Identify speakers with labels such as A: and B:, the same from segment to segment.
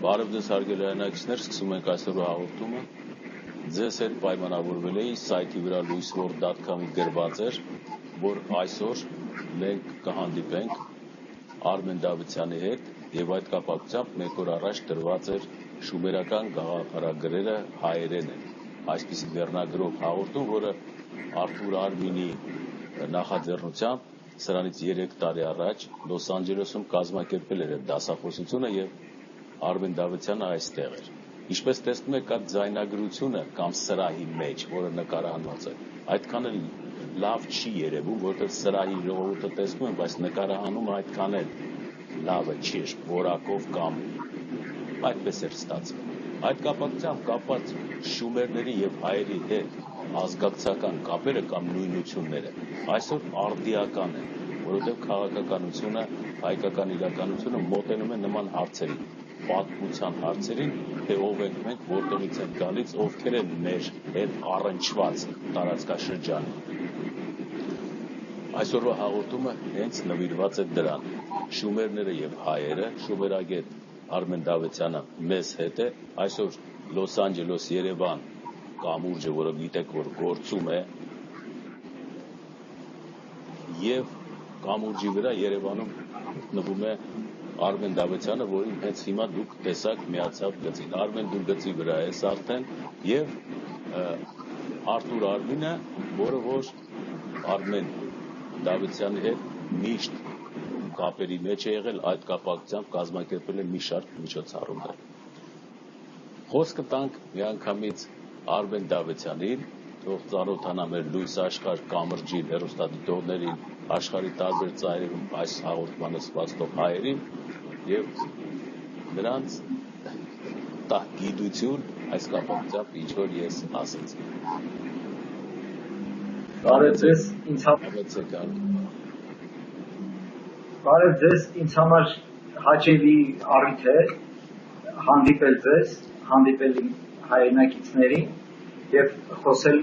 A: Բարև ձեզ հարգելի հայրենակիցներ, սկսում ենք այսօրվա հաղորդումը։ Ձեզ հետ պայմանավորվել էի սայթի վրա luisword.com-ի գրված էր, որ այսօր մենք կհանդիպենք Արմեն Դավթյանի հետ եւ այդ կապակցությամբ մեկ օր առաջ դրված էր շումերական գաղափարագրերը հայերեն են։ Այսպիսի վերնագրով հաղորդում, որը Արթուր Արմինի նախաձեռնությամբ սրանից 3 տարի առաջ Լոս Անջելեսում կազմակերպել էր դասախոսությունը եւ Արմեն Դավթյանը այստեղ էր։ Ինչպես տեսնում եք, այդ ձայնագրությունը կամ սրահի մեջ, որը նկարահանված է, այդքան էլ լավ չի երևում, որովհետև սրահի ժողովուրդը տեսնում են, բայց նկարահանումը այդքան էլ լավը չի, որակով կամ այդպես էր ստացվում։ Այդ կապակցությամբ կապված շումերների եւ հայերի հետ ազգակցական կապերը կամ նույնությունները այսօր արդիական են, որովհետև քաղաքականությունը, հայկական իրականությունը մոտենում է նման հարցերին, պատմության հարցերին, թե ով ենք մենք, որտեղից ենք գալիս, ովքեր են մեր հետ առնչված տարածքաշրջանը։ Այսօրվա հաղորդումը հենց նվիրված է դրան։ Շումերները եւ հայերը, շումերագետ Արմեն Դավթյանը մեզ հետ է, այսօր Լոս Անջելես Երևան կամուրջը, որը գիտեք, որ գործում է, եւ կամուրջի վրա Երևանում գտնվում է Արմեն Դավթյանը, որին հենց հիմա դուք տեսաք միացավ գծին։ Արմեն, դու գծի վրա ես արդեն, եւ Արթուր Արմինը, որը որ Արմեն Դավթյանի հետ միշտ կապերի մեջ է եղել, այդ կապակցությամբ կազմակերպել է մի շարք միջոցառումներ։ Խոսքը տանք միանգամից Արմեն Դավթյանին, թող ծանոթանա մեր լույս աշխարհ կամրջի հեռուստադիտողներին, աշխարհի տարբեր ծայրերում այս հաղորդմանը սպասող հայերին եւ նրանց տա գիտություն այս կապակցությամբ ինչ որ ես ասեցի։
B: Բարև ձեզ, Բարև ձեզ, ինձ համար հաճելի առիթ է հանդիպել ձեզ, հանդիպել իմ հայրենակիցներին եւ խոսել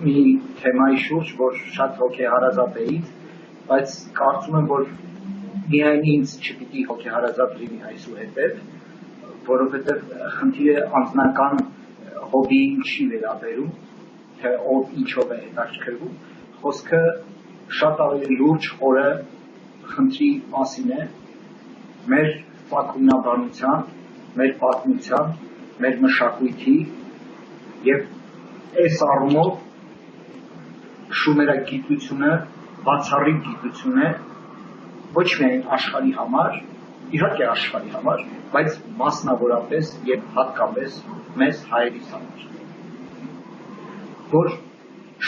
B: մի թեմայի շուրջ, որ շատ հոգեհարազատ է ինձ, բայց կարծում եմ, որ միայն ինձ չպիտի հոգեհարազատ լինի այսուհետև, որովհետև խնդիրը անձնական հոբիին չի վերաբերում, թե ով ինչով է հետաքրքրվում, խոսքը շատ ավելի լուրջ խորը խնդրի մասին է մեր պատմաբանության, մեր պատմության, մեր մշակույթի եւ այս առումով շումերագիտությունը բացառիկ գիտություն է ոչ միայն աշխարհի համար, իհարկե աշխարհի համար, բայց մասնավորապես եւ հատկապես մեզ հայերիս համար։ Որ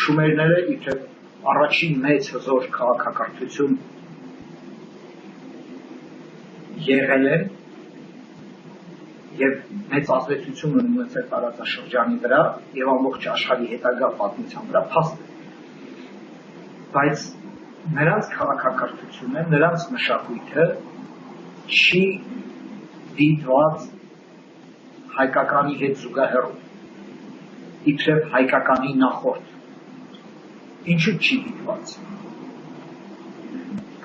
B: շումերները իբրև առաջին մեծ հզոր քաղաքակրթություն եղել են եւ մեծ ազդեցություն ունեցել տարածաշրջանի վրա եւ ամբողջ աշխարհի հետագա պատմության վրա փաստ է։ Բայց նրանց քաղաքակրթությունը, նրանց մշակույթը չի դիտված հայկականի հետ զուգահեռ, իբրև հայկականի նախորդ։ Ինչու չի դիտված։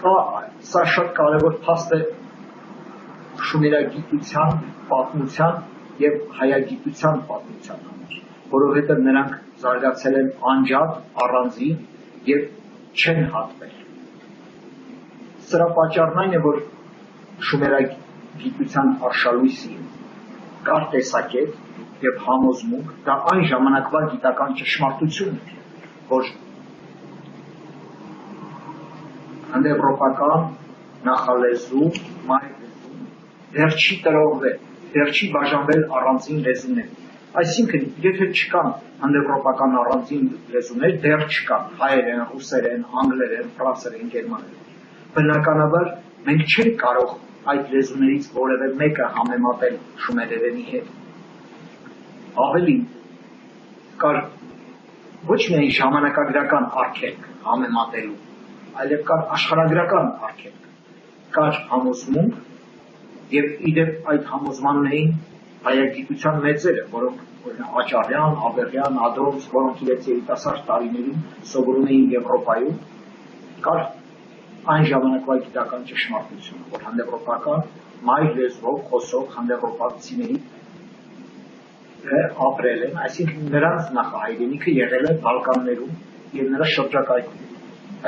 B: Սա շատ կարևոր փաստ է շումերագիտության, պատմության եւ հայագիտության պատմության համար, որովհետեւ նրանք զարգացել են անջատ, առանձին եւ չեն հատվել։ Սրա պատճառն այն է, որ շումերագիտության արշալույսի կար տեսակետ եւ համոզմունք, դա այն ժամանակվա գիտական ճշմարտություն է, որ հնդեվրոպական նախալեզու, մայրլեզու դեռ չի տրողվել, դեռ չի բաժանվել առանձին լեզուներ։ Այսինքն, եթե չկան հնդեվրոպական առանձին լեզուներ, դեռ չկան հայերեն, ռուսերեն, անգլերեն, ֆրանսերեն, գերմաներեն։ Բնականաբար մենք չենք կարող այդ լեզուներից որևէ մեկը համեմատել շումերերենի հետ։ Ավելին, կար ոչ միայն ժամանակագրական արգելք համեմատելու, այլև կար աշխարհագրական արգելք, կար համոզմունք եւ իդեպ այդ համոզմանն էին հայագիտության մեծերը, որոնք Աճարյան, Աբեղյան, Ադրոս, որոնք իրենց երիտասարդ տարիներին սովորում էին Եվրոպայում, կար այն ժամանակվա գիտական ճշմարտությունը, որ հնդեվրոպական մայր լեզվով խոսող հնդեվրոպացիների ապրել են, այսինքն նրանց նախահայրենիքը եղել է Բալկաններում եւ նրա շրջակայքում,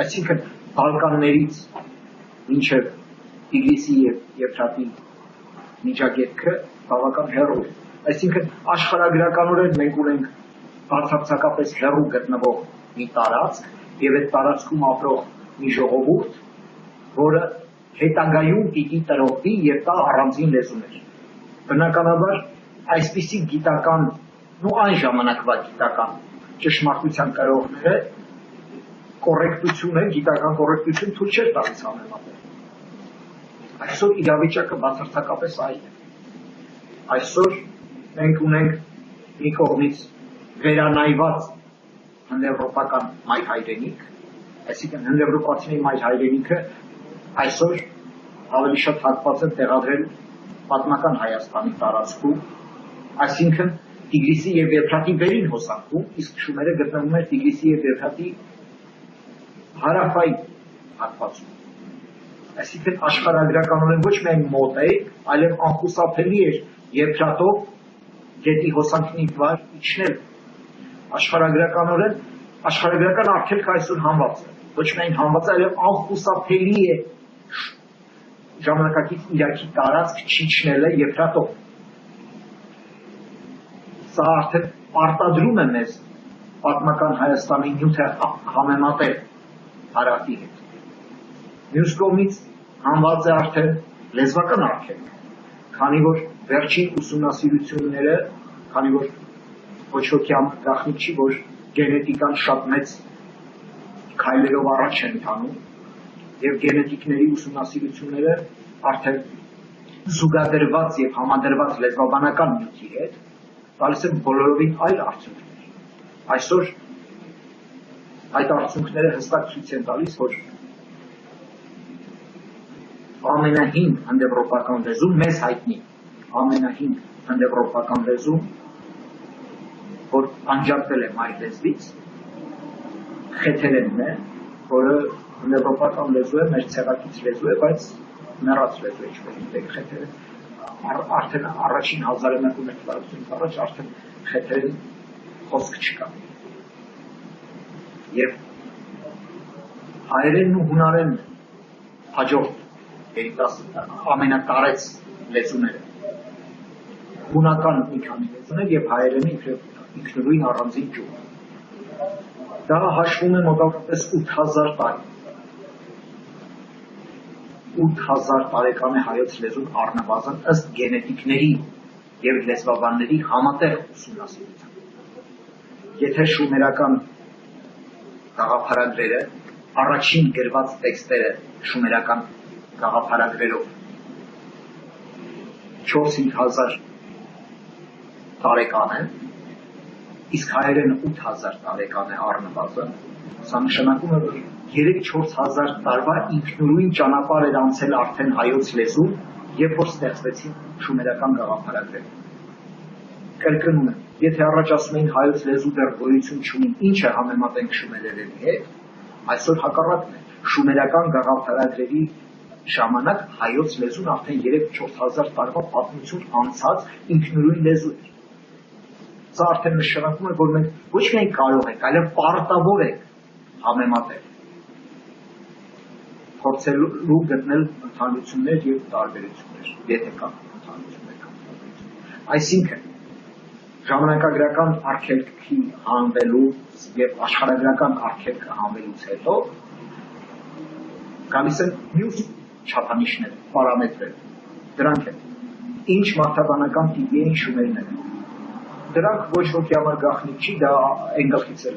B: այսինքն Բալկաններից մինչև Տիգրիսի եւ Եփրատի միջագետքը բավական հեռու է, այսինքն աշխարհագրականորեն մենք ունենք բացարձակապես հեռու գտնվող մի տարածք եւ այդ տարածքում ապրող մի ժողովուրդ, որը հետագայում պիտի տրոհվի եւ տա առանձին լեզուներ։ Բնականաբար այսպիսի գիտական, այն ժամանակվա գիտական ճշմարտության կրողները կոռեկտությունը, գիտական կոռեկտություն թույլ չէր տալիս համեմատել։ Այսօր իրավիճակը բացարձակապես այլ է։ Այսօր մենք ունենք մի կողմից վերանայված հնդեվրոպական մայր հայրենիք, այսինքն հնդեվրոպացիների մայր հայրենիքը այսօր ավելի շատ հատված է տեղադրել պատմական Հայաստանի տարածքում, այսինքն Տիգրիսի եւ Եփրատի վերին հոսանքում, իսկ շումերը գտնվում էր Տիգրիսի եւ Եփրատի հարավային հատվածում։ Այսինքն աշխարհագրականորեն ոչ միայն մոտ է, այլև անխուսափելի էր Եփրատով գետի հոսանքին վար իջնել։ Աշխարհագրական արգելքը այսօր հանված է, ոչ միայն հանված է, այլև անխուսափելի է ժամանակակից Իրաքի տարածք չիջնելը Եփրատով։ Սա արդեն պարտադրում է մեզ պատմական Հայաստանի նյութը համեմատել հարավի հետ։ Մյուս կողմից հանված է արդեն լեզվական արգելքը, քանի որ վերջին ուսումնասիրությունները, քանի որ ոչ ոքի գաղտնիք չի, որ գենետիկան շատ մեծ քայլերով առաջ են տանում, եւ գենետիկների ուսումնասիրությունները արդեն զուգադրված եւ համադրված լեզվաբանական նյութի հետ տալիս են բոլորովին այլ արդյունքներ։ Այսօր այդ արդյունքները հստակ ցույց են տալիս, որ ամենահին հնդեվրոպական լեզու, մեզ հայտնի ամենահին հնդեվրոպական լեզու, որ անջատվել է մայր լեզվից, խեթերենն է, որը հնդեվրոպական լեզու է, մեր ցեղակից լեզու է, բայց մեռած լեզու է, ինչպես գիտեք, խեթերեն, արդեն առաջին 1100 թվականից առաջ արդեն խեթերեն խոսք չկա։ Եվ հայերենն ու հունարենն հաջորդ ամենատարեց լեզուները, հունական մի քանի լեզուներ եւ հայերենը ինքնուրույն առանձին ճյուղ։ Դա հաշվում է մոտավորապես 8000 տարի։ 8000 տարեկան է հայոց լեզուն առնվազն ըստ գենետիկների եւ լեզվաբանների համատեղ ուսումնասիրության։ Եթե շումերական գաղափարագրերը, առաջին գրված տեքստերը շումերական գաղափարագրերով 4-5000 տարեկան է, իսկ հայերենը 8000 տարեկան է առնվազն, սա նշանակում է, որ 3-4 տարվա ինքնուրույն ճանապարհ էր անցել արդեն հայոց լեզուն, երբ որ ստեղծվեցին շումերական գաղափարագրերը։ Կրկնում եմ, եթե առաջ ասում էին հայոց լեզու դեռ գոյություն չունի, ինչ է համեմատենք շումերերի հետ, այսօր հակառակն է, շումերական գաղափարագրերի ժամանակ հայոց լեզուն արդեն 3-4 տարվա պատմություն անցած ինքնուրույն լեզու էր։ Սա արդեն նշանակում է, որ մենք ոչ միայն կարող ենք, այլև պարտավոր ենք համեմատել, փորձելու գտնել ընդհանրություններ եւ տարբերություններ, եթե կան ընդհանրություններ կամ տարբերություններ։ Այսինքն ժամանակագրական արգելքի հանվելու եւ աշխարհագրական արգելքը հանվելուց հետո գալիս են մյուս չափանիշներ, պարամետրեր։ Դրանք են ինչ մարդաբանական տիպի են շումերները։ Դրանք ոչ ոքի համար գաղտնիք չի, դա այն գլխից էլ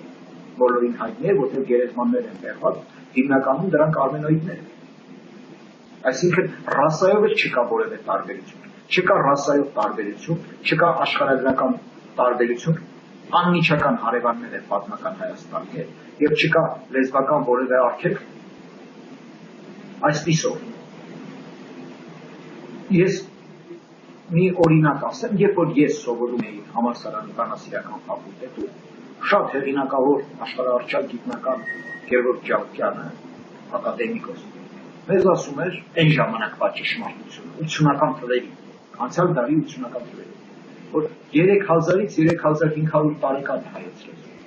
B: բոլորին հայտնի է, որտեղ գերեզմաններ են տեղված, հիմնականում դրանք արմենոիդներ են։ Այսինքն ռասայով էլ չկա որևէ տարբերություն, չկա ռասայով տարբերություն, չկա աշխարհագրական տարբերություն, անմիջական հարևաններ են պատմական Հայաստանի հետ, եւ չկա լեզվական որևէ արգելք այսպիսով։ Ես մի օրինակ ասեմ, երբ որ ես սովորում էի համալսարանի բանասիրական ֆակուլտետում, շատ հեղինակավոր աշխարհարչակ գիտնական Գևորգ Ջավուկյանը, ակադեմիկոս, մեզ ասում էր այն ժամանակվա ճշմարտությունը 80-ական թվերի, անցյալ դարի 80-ական թվերի, որ 3000-ից 3500 տարեկան հայոց լեզու։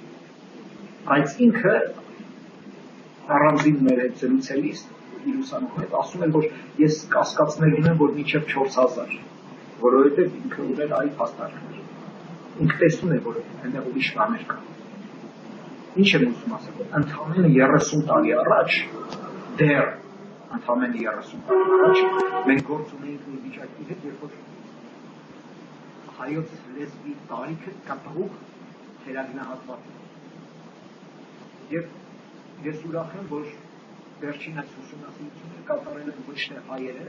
B: Բայց ինքը առանձին մեր հետ զրուցելիս իր ուսանողի հետ ասում էր, որ ես կասկածներ ունեմ, որ մինչև 4000, որովհետև ինքը ուներ այլ փաստարկներ։ Ինքը տեսնում է, որ այնտեղ ուրիշ բաներ կան։ Ինչ եմ ուզում ասել, որ ընդամենը 30 տարի առաջ դեռ ընդամենը 30 տարի առաջ մենք գործ ունեինք մի վիճակի հետ, երբ որ հայոց լեզվի տարիքը կտրուկ թերագնահատված է։ Եվ ես ուրախ եմ, որ վերջին այս ուսումնասիրությունները կատարել են ոչ թե հայերը,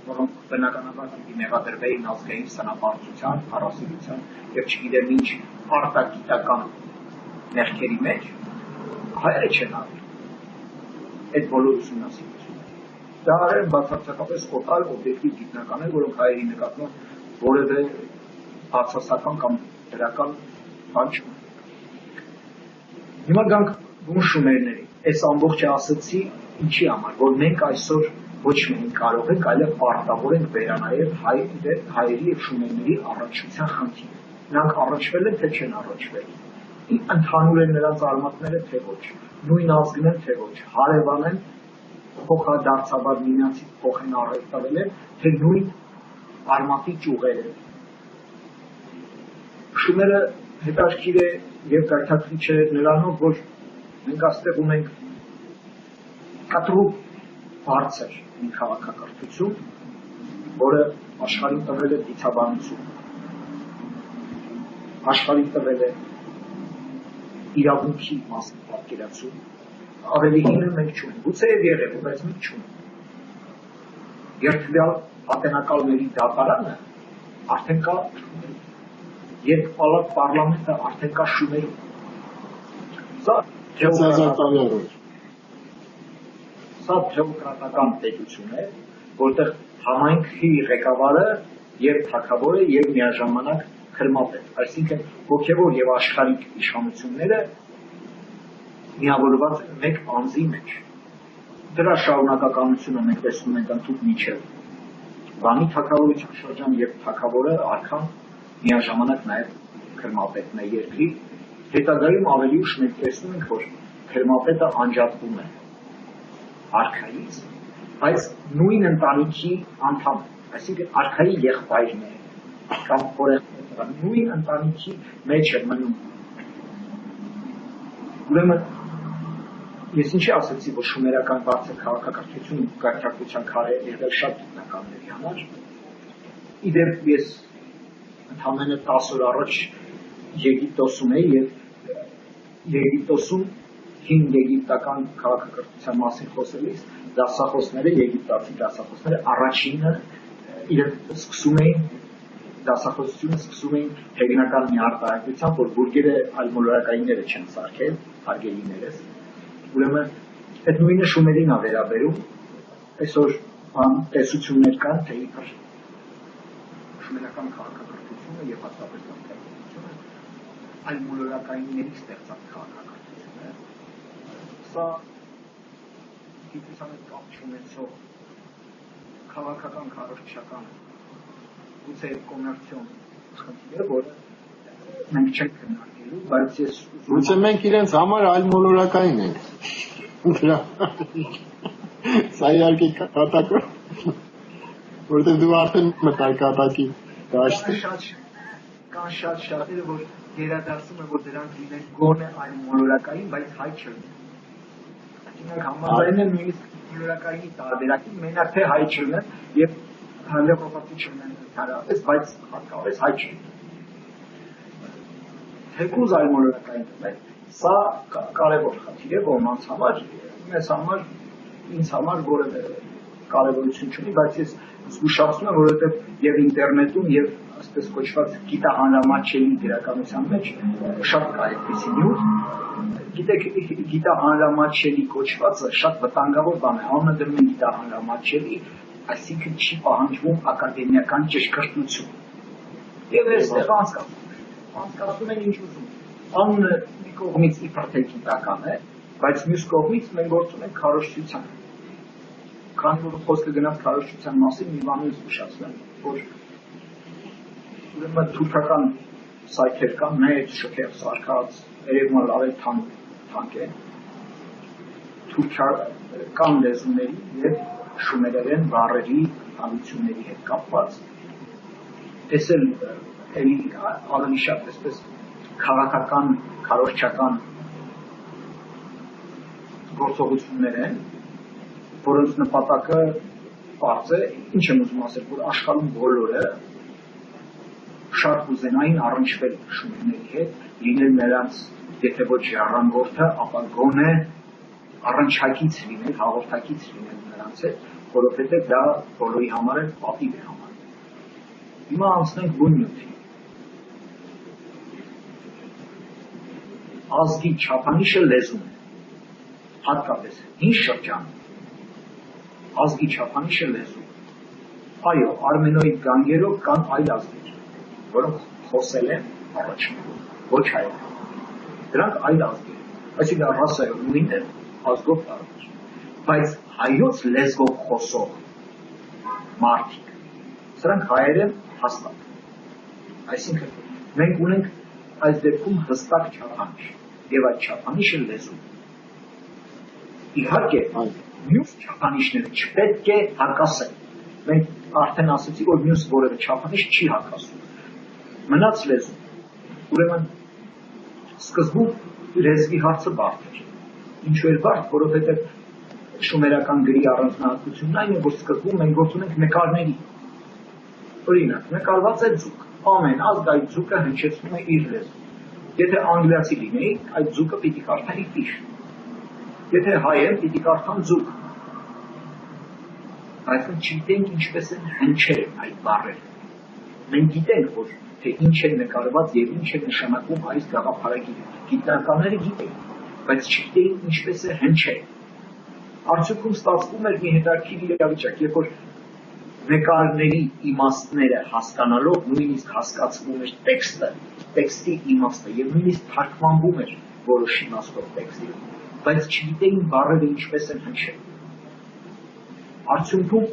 B: որոնք բնականաբար պիտի մեղադրվեին ազգային սնապահարության, առասիլության եւ չգիտեմ ինչ արտագիտական մեղքերի մեջ, հայերը չեն արել այդ բոլոր ուսումնասիրությունները։ Դա արել բացարձակապես օտար օբյեկտիվ գիտնականներ, որոնք հայերի նկատմամբ որևէ բացասական կամ դրական բան չունեն։ Հիմա գանք բուն շումերների։ Այս ամբողջը ասացի ինչի համար, որ մենք այսօր ոչ միայն կարող ենք, այլև պարտավոր ենք վերանայել հայերի եւ շումերների առնչության խնդիրը։ Նրանք առնչվել են, թե չեն առնչվել։ Ընդհանուր են նրանց արմատները, թե ոչ։ Նույն ազգն են, թե ոչ։ Հարևան են, փոխադարձաբար միմյանցից փոխ են առևտրվել են, թե նույն արմատի ճյուղեր են։ Շումերը հետաքրքիր է եւ կայքակրիչ է նրանով, որ մենք այստեղ ունենք կտրուկ բարձր մի քաղաքակրթություն, որը աշխարհին տվել է դիցաբանություն, աշխարհին տվել է իրավունքի մասին պատկերացում, ավելի հինը մենք չունենք, գուցե եւ եղել, բայց մենք չունենք։ Երթվյալ ատենակալների դատարանը արդեն կա երկպալատ պարլամենտը արդեն կա շումերում։ Սա դեմոկրատական պետություն է, որտեղ համայնքի ղեկավարը եւ թագավորը եւ միաժամանակ քրմապետ, այսինքն հոգեվոր եւ աշխարհիկ իշխանությունները միավորված են մեկ անձի մեջ։ Դրա շարունակականությունը մենք տեսնում ենք ընդհանուր միջև Վանի թագավորության շրջան եւ թագավորը արքան միաժամանակ նաեւ քրմապետն է երկրի։ Հետագայում ավելի ուշ մենք տեսնում ենք, որ քրմապետը անջատվում է արքայից, բայց նույն ընտանիքի անդամ, այսինքն արքայի եղբայրն է, կամ օրենքները, նույն ընտանիքի մեջ է մնում։ Ուրեմն, ես ինչի ասեցի, որ շումերական բարձր քաղաքակրթություն կարգակցության քարե եղել շատ գիտնականների համար։ Իդեպ ես ընդամենը 10 օր առաջ Եգիպտոսում էի եւ Եգիպտոսում հին եգիպտական քաղաքակրթության մասին խոսելիս դասախոսները, եգիպտացի դասախոսները առաջինը իրենք սկսում էին դասախոսությունը սկսում էին հեգնական մի արտահայտությամբ, որ բուրգերը այլմոլորակայինները չեն սարքել, հարգելիներս։ Ուրեմն այդ նույնը շումերին է վերաբերում, այսօր տեսություններ կան, թե իբր շումերական քաղաքակրթությունը եւ հատկապես քաղաքակրթությունը այլմոլորակայինների ստեղծած քաղաքակրթություն է։ Սա գիտության հետ կապ չունեցող քաղաքական քարոզչական գուցե կոմերցիոն խնդիր է, որը մենք չենք քննարկելու, բայց ես
C: գուցե մենք իրենց համար այլմոլորակային ենք։ Սա իհարկե կատակ է, որտեղ դու արդեն մտար կատակի դաշտը։
B: Կան շատ շատերը, որ գերադասում են, որ դրանք լինեն գոնե այլմոլորակային, բայց հայ չեն։ Այսինքն համաձայն են նույնիսկ մոլորակայինի տարբերակին, մենակ թե հայ չեն եւ հանդեպոպատի չեն ընդհանրապես, բայց հատկապես հայ չեն։ Թեկուզ այլմոլորակային է, սա կարևոր խնդիր է ոմանց համար, մեզ համար, ինձ համար որևէ կարևորություն չունի, բայց ես զգուշացնում եմ, որովհետև եւ ինտերնետում եւ այսպես կոչված գիտահանրամատչելի գրականության մեջ շատ կա այդպիսի նյութ։ Գիտեք, գիտահանրամատչելի կոչվածը շատ վտանգավոր բան է, անունը դնում են գիտահանրամատչելի, այսինքն չի պահանջվում ակադեմիական ճշգրտություն։ Եվ այստեղ անցկացնում են ինչ ուզում։ Անունը մի կողմից իբր թե գիտական է, բայց մյուս կողմից մենք գործում ենք քարոզչության։ քանի որ խոսքը գնաց քարոզչության մասին, մի բան զգուշացնել, որ ուրեմն թուրքական սայթեր կան, մեծ շքեղ սարքած, երևում է լավ թանկ է, թուրքական լեզուների և շումերերեն բառերի հանությունների հետ կապված, այս էլ ավելի շատ այսպես քաղաքական, քարոզչական գործողություններ են, որոնց նպատակը պարզ է, ինչ եմ ուզում ասել, որ աշխարհում բոլորը շատ կուզենային առնչվել շումերների հետ, լինել նրանց, եթե ոչ ժառանգորդը, ապա գոնե առնչակից լինել, հաղորդակից լինել նրանց հետ, որովհետև դա բոլորի համար էլ պատիվ է համարվում։ Հիմա անցնենք բուն նյութի։ Ազգի չափանիշը լեզուն է, հատկապես հին շրջանում ազգի չափանիշը լեզու։ Այո, արմենոիդ գանգերով կան այլ ազգեր, որոնք խոսել են առաջիններով, ոչ հայերեն։ Դրանք այլ ազգեր են, այսինքն ռասայով նույնն է, ազգով տարբեր։ Բայց հայոց լեզվով խոսող մարդիկ, սրանք հայերեն հաստատ։ Այսինքն մենք ունենք այս դեպքում հստակ չափանիշ, եւ այդ չափանիշը լեզու։ Իհարկե, մյուս չափանիշները չպետք է հակասեն։ Մենք արդեն ասացի, որ մյուս որևէ չափանիշ չի հակասում։ Մնաց լեզու։ Ուրեմն սկզբում լեզվի հարցը բարդ էր։ Ինչու էր բարդ, որովհետև շումերական գրի առանձնահատկությունն այն է, որ սկզբում մենք գործ ունենք նկարների։ Օրինակ, նկարված է ձուկ։ Ամեն ազգ այդ ձուկը հնչեցնում է իր լեզու։ Եթե անգլիացի լինեի, այդ ձուկը պիտի կարդայի ֆիշ։ Եթե հայ եմ, պիտի կարդամ ձուկ։ Այսինքն չգիտենք ինչպես են հնչել այդ բառերը։ Մենք գիտենք, որ թե ինչ է նկարված եւ ինչ է նշանակում այս գաղափարագիրը։ Գիտնականները գիտեն, բայց չգիտեին ինչպես է հնչել։ Արդյունքում ստացվում էր մի հետաքրքիր իրավիճակ, երբ որ նկարների իմաստները հասկանալով նույնիսկ հասկացվում էր տեքստը, տեքստի իմաստը եւ նույնիսկ թարգմանվում էր որոշ իմաստով տեքստի, բայց չգիտեին բառերը ինչպես են հնչել։ Արդյունքում,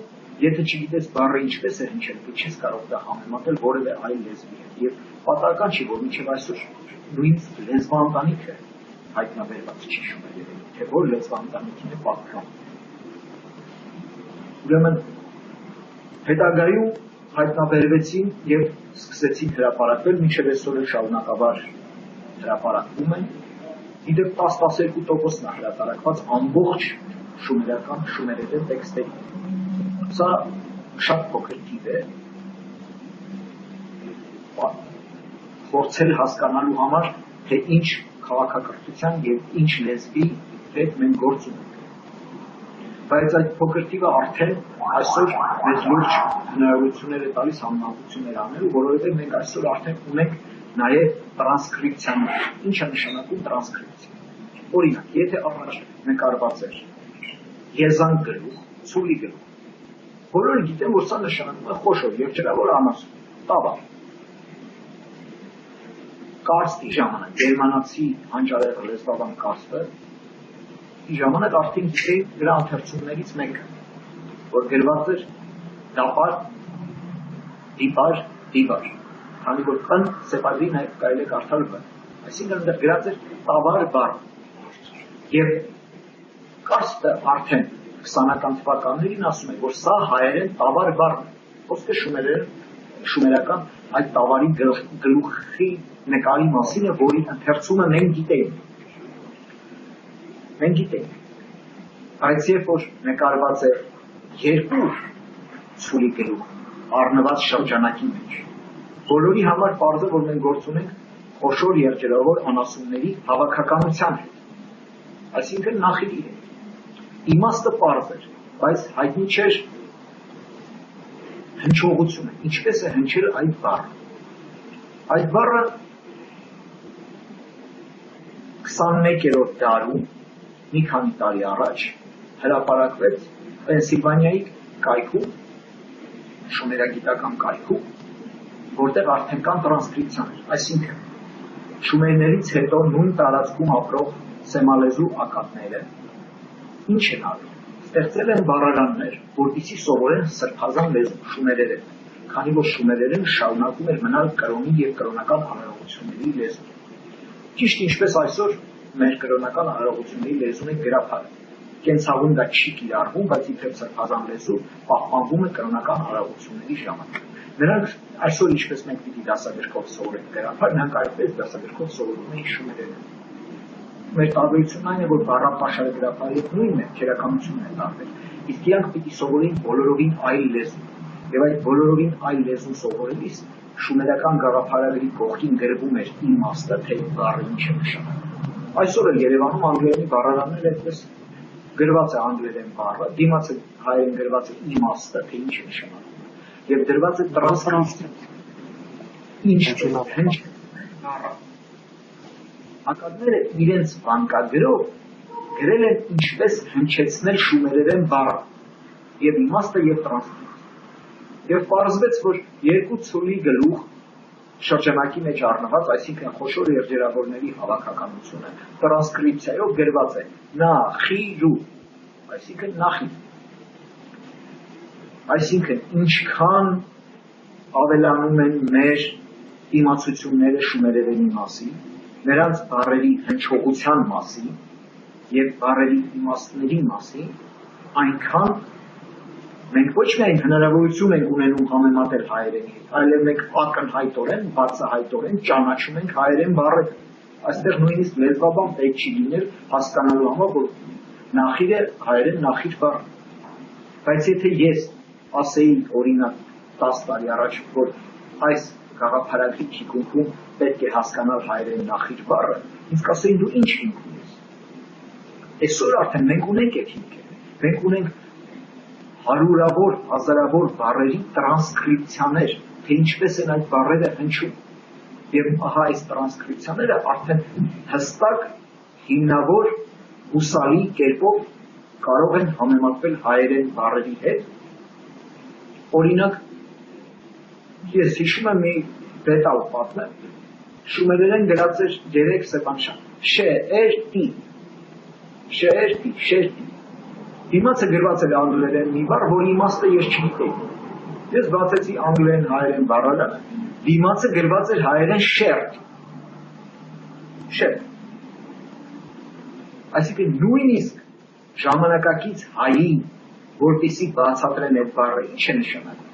B: եթե չգիտես բառը ինչպես է հնչել, դու չես կարող դա համեմատել որևէ այլ լեզվի հետ եւ պատահական չի, որ մինչեւ այսօր նույնիսկ լեզվաընտանիքը հայտնաբերված չի շումերերեն, թե որ լեզվաընտանիքին է պատկանում։ Ուրեմն հետագայում հայտնաբերվեցին եւ սկսեցին հրապարակվել, մինչեւ այսօր շարունակաբար հրապարակվում են։ Իդեպ 10-12%-ն է հրատարակված ամբողջ շումերական շումերերեն տեքստերի։ Սա շատ փոքր թիվ է, փորձել հասկանալու համար, թե ինչ քաղաքակրթության եւ ինչ լեզվի հետ մենք գործ ունենք։ Բայց այդ փոքր թիվը արդեն այսօր մեզ լուրջ հնարավորություններ է տալիս համեմատություններ անելու, որովհետեւ մենք այսօր արդեն ունենք նաեւ տրանսկրիպցիաներ։ Ինչ է նշանակում տրանսկրիպցիա։ Օրինակ, եթե առաջ նկարված էր եզանք գլուխ, ցուլի գլուխ, բոլորը գիտեն, որ սա նշանակում է խոշոր եւ ջրավոր անասուն, տավար։ Կարստի ժամանակ գերմանացի հանճարեղ լեզվաբան Կարստը ժամանակ արդեն գիտեի դրա ընթերցումներից մեկը, որ գրված էր դապար, դիպար, դիպար, քանի որ ըն սեպագրի նաև կարելի է կարդալ ըն, այսինքն այնտեղ գրած էր տավար բառ, եւ Կարստը արդեն 20-ական թվականներին ասում է, որ սա հայերեն տավար բառն է, խոսքը շումերական այդ տավարի գլուխի նկարի մասին է, որի ընթերցումը մենք գիտենք։ Մենք գիտենք, բայց երբ որ նկարված է երկու ցուլի գլուխ առնված շրջանակի մեջ, բոլորի համար պարզ է, որ մենք գործ ունենք խոշոր երջերավոր անասունների հավաքականության հետ, այսինքն նախիդի հետ։ Իմաստը պարզ էր, բայց հայտնի չէր հնչողությունը, ինչպես է հնչել այդ բառը։ Այդ բառը 21-րդ դարում մի քանի տարի առաջ հրապարակվեց Պենսիլվանիայի կայքում, շումերագիտական կայքում, որտեղ արդեն կան տրանսկրիպցիաներ, այսինքն շումերներից հետո նույն տարածքում ապրող սեմալեզու ակատները ինչ են արել։ ստեղծել են բառարաններ, որպեսզի սովորեն սրբազան լեզու, շումերերեն, քանի որ շումերերեն շարունակում էր մնալ կրոնի և կրոնական արարողությունների լեզու։ Ճիշտ ինչպես այսօր մեր կրոնական արարողությունների լեզուն է գրաբարը։ Կենցաղում դա չի կիրառվում, բայց իբրև սրբազան լեզու պահպանվում է կրոնական արարողությունների ժամանակ։ Նրանք այսօր ինչպես մենք պիտի դասագրքով սովորենք գրաբար, նրանք այդպես դասագրքով սովորում էին շումերերեն։ Մեր տարբերությունն այն է, որ բառապաշարը գրաբարի հետ նույնն է, քերականությունն է տարբեր։ Իսկ իրանք պիտի սովորեին բոլորովին այլ լեզու։ Եվ այդ բոլորովին այլ լեզու սովորելիս շումերական գաղափարագրի կողքին գրվում էր իմաստը, թե բառը ինչ է նշանակում։ Այսօր էլ Երևանում անգլերենի բառարաններ այդպես գրված է անգլերեն բառը, դիմաց է հայերեն գրված է իմաստը, թե ինչ է նշանակում։ Եվ դրված է տրանսկրիպցիա։ Ինչ է հնչ բառը։ Ակադները իրենց վանկագրով գրել են ինչպես հնչեցնել շումերերեն բառը, եւ իմաստը եւ տրանսկրիպցիա։ Եվ պարզվեց, որ երկու ցոլի գլուխ շրջանակի մեջ առնված, այսինքն խոշոր երջերավորների հավաքականությունը տրանսկրիպցիայով գրված է նախիրու, այսինքն նախիր։ Այսինքն ինչքան ավելանում են մեր իմացությունները շումերերենի մասին, նրանց բառերի հնչողության մասին եւ բառերի իմաստների մասին, այնքան մենք ոչ միայն հնարավորություն ենք ունենում համեմատել հայերենի հետ, այլև մենք ակնհայտորեն, բացահայտորեն ճանաչում ենք հայերեն բառերը։ Այստեղ նույնիսկ լեզվաբան պետք չի լինել հասկանալու համար, որ նախիր է հայերեն նախիր բառ։ Բայց եթե ես ասեի օրինակ 10 տարի առաջ, որ այս գաղափարագրի թիկունքում պետք է հասկանալ հայերեն նախիր բառը, ինձ կասեին դու ինչ հիմք ունես։ Այսօր արդեն մենք ունենք այդ հիմքերը։ Մենք ունենք հարյուրավոր, հազարավոր բառերի տրանսկրիպցիաներ, թե ինչպես են այդ բառերը հնչում։ Եվ ահա այս տրանսկրիպցիաները արդեն հստակ, հիմնավոր, հուսալի կերպով կարող են համեմատվել հայերեն բառերի հետ։ Օրինակ, ես հիշում եմ մի դետալ պատմեմ, շումերերեն գրած էր 3 սեպանշան, շերտի, շերտի։ Դիմացը գրված էր անգլերեն մի բառ, որ իմաստը ես չգիտեի։ Ես բացեցի անգլերեն հայերեն բառարանը, դիմացը գրված էր հայերեն շերտ։ Այսինքն նույնիսկ ժամանակակից հային, որպեսզի բացատրեն այդ բառը ինչ է նշանակում,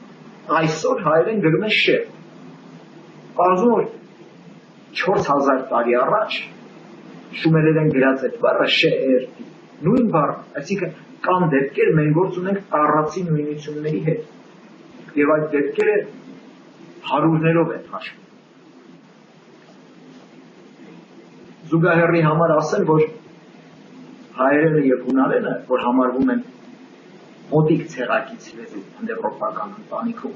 B: այսօր հայերեն գրում է շերտ։ Պարզվում որ 4000 տարի առաջ շումերերեն գրած այդ բառը շերտի, նույն բառը, այսինքն կան դեպքեր մենք գործ ունենք տառացի նույնությունների հետ եւ այդ դեպքերը հարյուրներով են հաշվում։ Զուգահեռի համար ասեմ, որ հայերենը եւ հունարենը, որ համարվում են մոտիկ ցեղակից լեզու հնդեվրոպական ընտանիքում,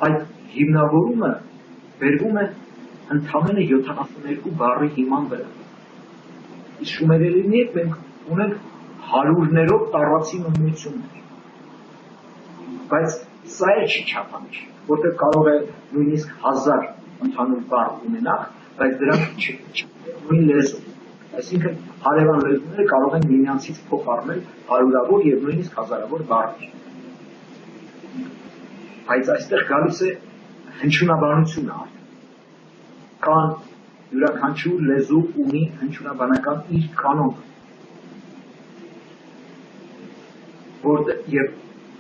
B: այդ հիմնավորումը վերվում է ընդամենը 72 բառի հիման վրա։ Իսկ շումերերենի հետ մենք ունենք հարյուրներով տառացի նույնություններ։ Բայց սա էլ չի չափանիշ, որտեղ կարող է նույնիսկ 1000 ընդհանուր բառ ունենալ, բայց դրանք նույն լեզու։ Այսինքն հարևան լեզուները կարող են միմյանցից փոխառնել հարյուրավոր եւ նույնիսկ հազարավոր բառեր։ Բայց այստեղ գալիս է հնչյունաբանությունը արդեն։ Կան յուրաքանչյուր լեզու ունի հնչյունաբանական իր կանոն։ Եվ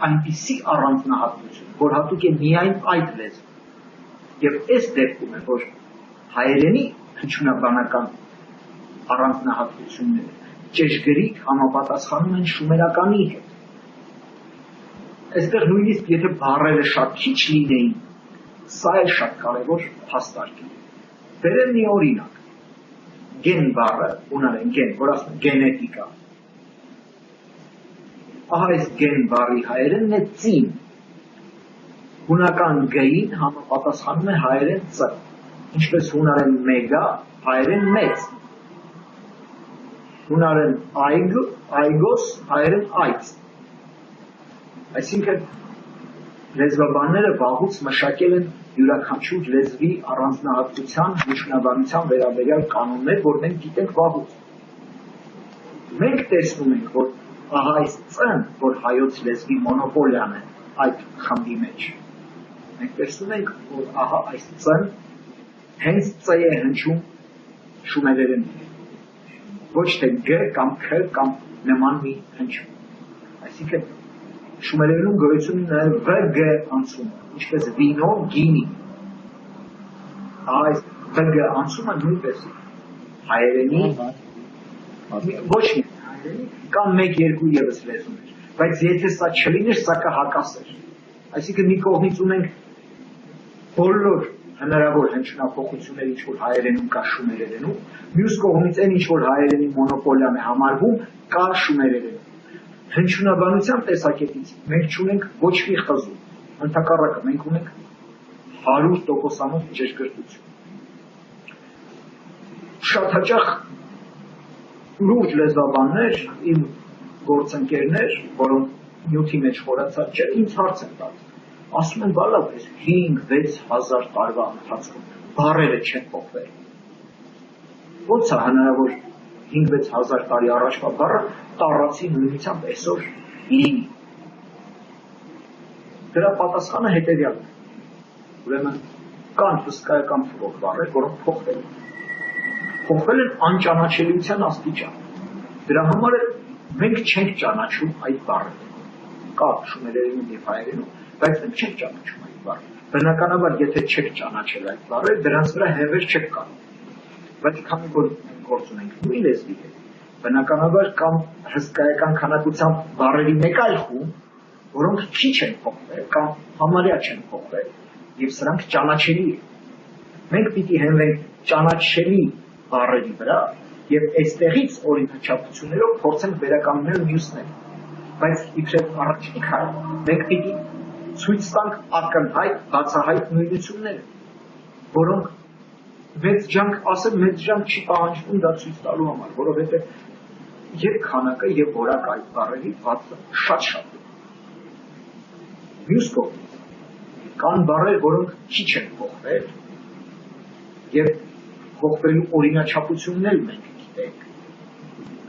B: այնպիսի առանձնահատկություն, որ հատուկ է միայն այդ լեզու։ Եվ այս դեպքում է, որ հայերենի հնչյունաբանական առանձնահատկությունները ճշգրիտ համապատասխանում են շումերականի հետ։ Այստեղ նույնիսկ եթե բառերը շատ քիչ լինեին, սա է շատ կարևոր փաստարկ է։ Բերեմ մի օրինակ։ Գեն բառը, հունարեն գեն, որ ասում գենետիկա։ Ահա այս գեն բառի հայերենն է ծին։ Հունական գ-ին համապատասխանում է հայերեն ծ, ինչպես հունարեն մեգա, հայերեն մեծ։ Հունարեն այգոս, հայերեն այծ։ Այսինքն լեզվաբանները վաղուց մշակել են յուրաքանչյուր լեզվի առանձնահատկության, հնչյունաբանության վերաբերյալ կանոններ, որ մենք գիտենք վաղուց։ Մենք տեսնում ենք, որ ահա այս ծ-ն, որ հայոց լեզվի մոնոպոլիան է այդ խմբի մեջ։ Մենք տեսնում ենք, որ ահա այս ծ-ն հենց ծ է հնչում շումերերեն, ոչ թե գ կամ ք կամ նման մի հնչում։ Այսինքն շումերերենում գոյություն ունի նաև վգ անցումը, ինչպես վինո, գինի։ Այս վգ անցումը նույնպես հայերենի ոչ մի հայերենի կամ 1-2 ևս լեզուներ, բայց եթե սա չլիներ, սա կհակասեր։ Այսինքն մի կողմից ունենք բոլոր հնարավոր հնչյունափոխություններ, ինչ որ հայերենում կա շումերերենում, մյուս կողմից այն ինչ որ հայերենի մոնոպոլիան է համարվում, կա շումերերենում։ Հնչյունաբանության տեսակետից մենք չունենք ոչ մի խզում, ընդհակառակը մենք ունենք 100%-անոց ճշգրտություն։ Շատ հաճախ լուրջ լեզվաբաններ, իմ գործընկերներ, որոնք նյութի մեջ խորացած չէ, ինձ հարց են տալիս։ Ասում են, բալավ, 5-6 հազար տարվա ընթացքում բառերը չեն փոխվել։ Ո՞նց է հնարավոր 5-6 հազար տարի առաջվա բառը տառացի նույնությամբ այսօր լինի։ Դրա պատասխանը հետևյալն է։ Ուրեմն կան հսկայական թվով բառեր, որոնք փոխվել են։ Փոխվել են անճանաչելիության աստիճան։ Դրա համար մենք չենք ճանաչում այդ բառերը։ Կա շումերերենում եւ հայերենում, բայց մենք չենք ճանաչում այդ բառերը։ Բնականաբար, եթե չեք ճանաչել այդ բառերը, դրանց վրա հեղեր չեք կարող։ Բայց քանի որ գործ ունենք նույն լեզվի հետ, բնականաբար կամ հսկայական քանակությամբ բառերի մեկ այլ խումբ, որոնք քիչ են փոխվել կամ համարյա չեն փոխվել, եւ սրանք ճանաչելի են։ Մենք պիտի հենվենք ճանաչելի բառերի վրա եւ այստեղից օրինաչափություններով փորձենք վերականգնել մյուսները։ Բայց իբրև առաջին քայլ մենք պիտի ցույց տանք ակնհայտ բացահայտ նույնությունները, որոնք մեծ ջանք ասել մեծ ջանք չի պահանջվում դա ցույց տալու համար, որովհետեւ եւ քանակը եւ որակը այդ բառերի շատ է։ Մյուս կողմից կան բառեր, որոնք քիչ են փոխվել եւ փոխվելու օրինաչափությունն էլ մենք գիտենք։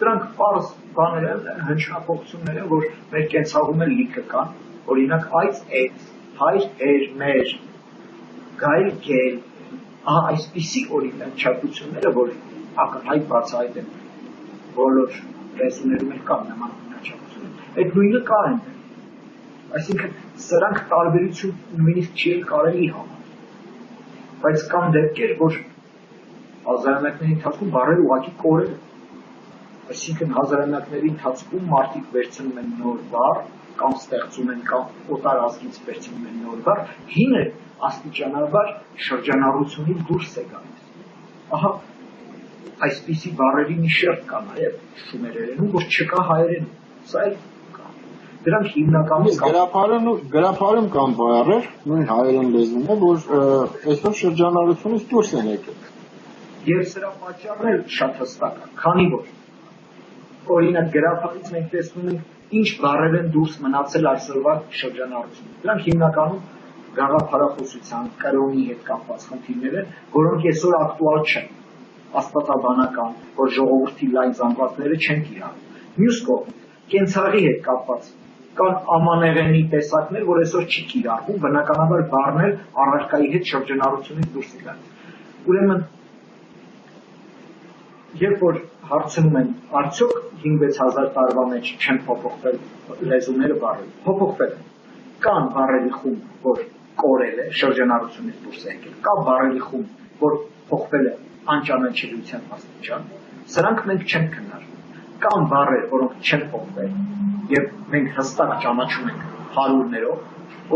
B: Դրանք պարզ բաներ են, հնչյունափոխություններ են, որ մեր կենցաղում էլ լիքը կան, օրինակ այց, հայր, մեր, գայլ, գել, այսպիսի օրինաչափությունները, որ ակնհայտ բացահայտ են բոլոր լեզուներում էլ կան նման օրինաչափություններ, այդ նույնը կա են։ Այսինքն սրանք տարբերություն նույնիսկ չի կարելի համարել, բայց կան դեպքեր, որ հազարամյակների ընթացքում բառերը ուղղակի կորել են։ Այսինքն հազարամյակների ընթացքում մարդիկ վերցնում են նոր բառ կամ ստեղծում են կամ օտար ազգից վերցնում են նոր բառ, հինը աստիճանաբար շրջանառությունից դուրս է գալիս։ Ահա այսպիսի բառերի մի շերտ կա նաև շումերերենում, որ չկա հայերենում։ Սա էլ կա։ Դրանք հիմնականում
C: գրափարում կան բառեր, նույն հայերեն լեզուն է, որ այսօր շրջանառությունից դուրս են եկել։
B: Եվ սրա պատճառն էլ շատ հստակ է, քանի որ օրինակ գրափարից մենք տեսնում ենք ինչ բառեր են դուրս մնացել այսօրվա շրջանառությունից։ Դրանք հիմնականում գաղափարախոսության, կրոնի հետ կապված խնդիրներ են, որոնք այսօր ակտուալ չեն, աստվածաբանական, որ ժողովրդի լայն զանգվածները չեն կիրառում։ Մյուս կողմից կենցաղի հետ կապված կան ամանեղենի տեսակներ, որ այսօր չի կիրառվում, բնականաբար բառներ առարկայի հետ շրջանառությունից դուրս են գալիս։ Ուրեմն երբ որ հարցնում են արդյոք 5-6 հազար տարվա մեջ չեն փոփոխվել լեզուները բառերը, փոփոխվել են։ Կան բառերի խումբ, որ կորել է, շրջանառությունից դուրս է եկել, կա բառերի խումբ, որ փոխվել է անճանաչելիության աստիճան, սրանք մենք չենք քննարկում։ Կան բառեր, որոնք չեն փոխվել, եւ մենք հստակ ճանաչում ենք հարյուրներով,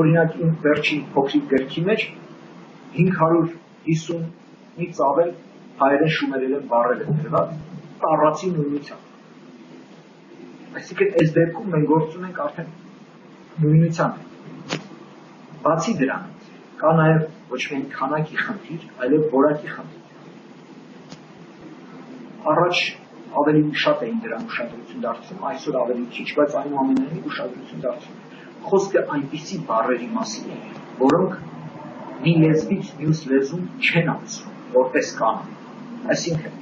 B: օրինակ իմ վերջին փոքրիկ գրքի մեջ 550-ից ավել հայերեն շումերերեն բառեր են գրված, տառացի նույնությամբ։ Այսինքն այս դեպքում մենք գործ ունենք արդեն նույնությամբ։ Բացի դրանից, կա նաև ոչ միայն քանակի խնդիր, այլև որակի խնդիր։ Առաջ ավելի շատ էին դրան ուշադրություն դարձնում, այսօր ավելի քիչ, բայց այնուամենայնիվ ուշադրություն դարձնում։ Խոսքը այնպիսի բառերի մասին է, որոնք մի լեզվից մյուս լեզուն չեն անցնում, որպես կանոն։ Այսինքն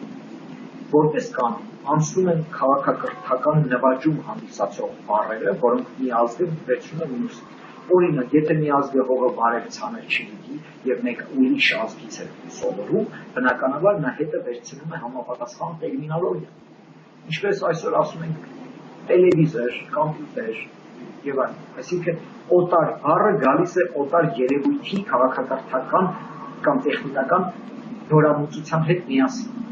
B: որպես կանոն անցնում են քաղաքակրթական նվաճում հանդիսացող բառերը, որոնք մի ազգը վերցնում են մյուսին։ Օրինակ, եթե մի ազգը հողը բարև ցաներ չգիտի եւ մեկ ուրիշ ազգից է սովորում, բնականաբար նա հետը վերցնում է համապատասխան տերմինոլոգիա։ Ինչպես այսօր ասում ենք տելևիզոր, կոմպյուտեր եւ այլն։ Այսինքն օտար բառը գալիս է օտար երևույթի քաղաքակրթական կամ տեխնիկական նորամուծության հետ միասին։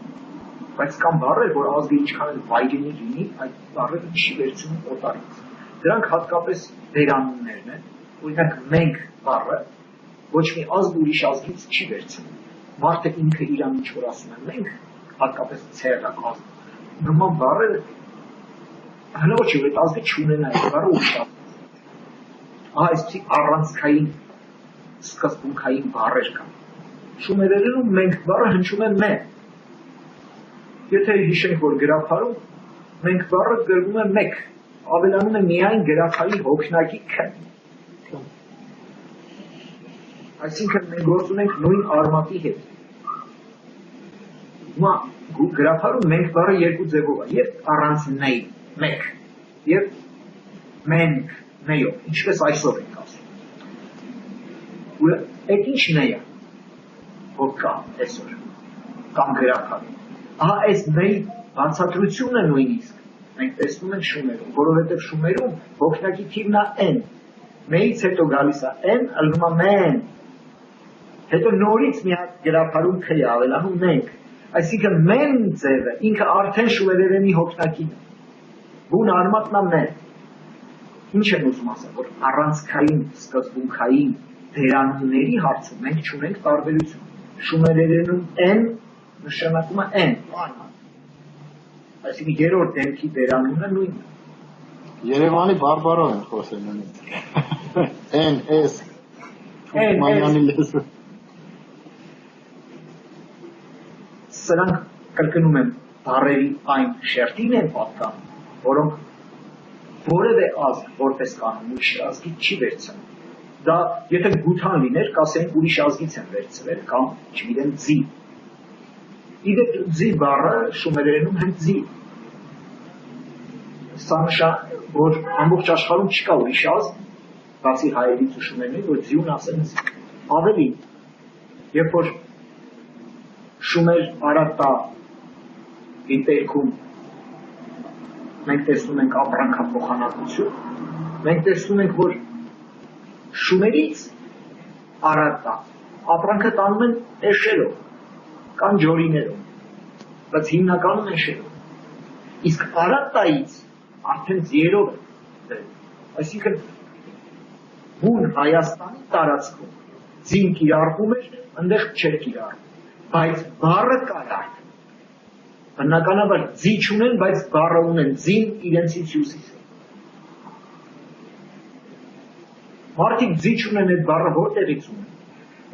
B: Բայց կան բառեր, որ ազգը ինչքան էլ վայրենի լինի, այդ բառերը չի վերցնում օտարից։ Դրանք հատկապես վերանուններն են։ Օրինակ մենք բառը ոչ մի ազգ ուրիշ ազգից չի վերցնում։ Մարդը ինքը իրան ինչ որ ասում է մենք, հատկապես ցեղակ ազգ, նման բառերը հնարավոր չէ, որ ազգը չունենա այդ բառը ուրիշ ազգ։ Այսպիսի առանցքային սկզբունքային բառեր կան։ Շումերերում մենք բառը հնչում է մե։ Եթե հիշենք, որ գրափարում մենք բառը գրվում է մեկ, ավելանում է միայն գրափարի հոգնակի ք։ Այսինքն մենք գործ ունենք նույն արմատի հետ։ Հիմա գրափարում մենք բառը երկու ձևով է, եւ առանց նեյ, մեկ, եւ մենք, նեյով, ինչպես այսօր ենք ասում։ Այդ ինչ նեյ է, որ կա այսօր, կամ գրափարում։ Ահա այս նեյ բացատրությունն է նույնիսկ մենք տեսնում ենք շումերում, որովհետև շումերում հոգնակի թիվն է n, մեից հետո գալիս է n, ալվում է մեն, հետո նորից մի հատ գրափարում ք'ի ավելանում մենք, այսինքն մեն ձևը ինքը արդեն շումերերենի հոգնակին է, բուն արմատն է մեն, ինչ են ուզում ասել, որ առանցքային սկզբունքային վերանունների հարցում մենք չունենք տարբերություն, շումերերենում n նշանակում է n, այսինքն երրորդ դեպքի վերանունը նույնն է։
C: Երևանի բարբարով են խոսել նույնիսկ։ N, S, Մանյանի լեզու։
B: Սրանք կրկնում եմ բառերի այն շերտին են պատկանում, որոնք որևէ ազգ որպես կանոն ուրիշ ազգից չի վերցնում։ Դա եթե գութան լիներ, կասենք ուրիշ ազգից են վերցվել կամ չգիտեմ ձի։ Իդեպ ձի բառը շումերերենում հենց ձի։ Սա նշան, որ ամբողջ աշխարհում չկա ուրիշ ազգ, բացի հայերից ու շումերներից, որ ձիուն ասեն ձի։ Ավելի, երբ որ շումեր արատա գիտերքում մենք տեսնում ենք ապրանքափոխանակություն, մենք տեսնում ենք, որ շումերից արատա ապրանքը տանում են էշերով, կան ջորիներով, բայց հիմնականում էշերով։ Իսկ արատայից արդեն ձիերով է։ Այսինքն բուն Հայաստանի տարածքում ձին կիրառվում էր, այնտեղ չէր կիրառվում, բայց բառը կար։ Բնականաբար ձի չունեն, բայց բառը ունեն, ձին իրենցից հյուսիս է։ Մարդիկ ձի չունեն այդ բառը որտեղից ունեն։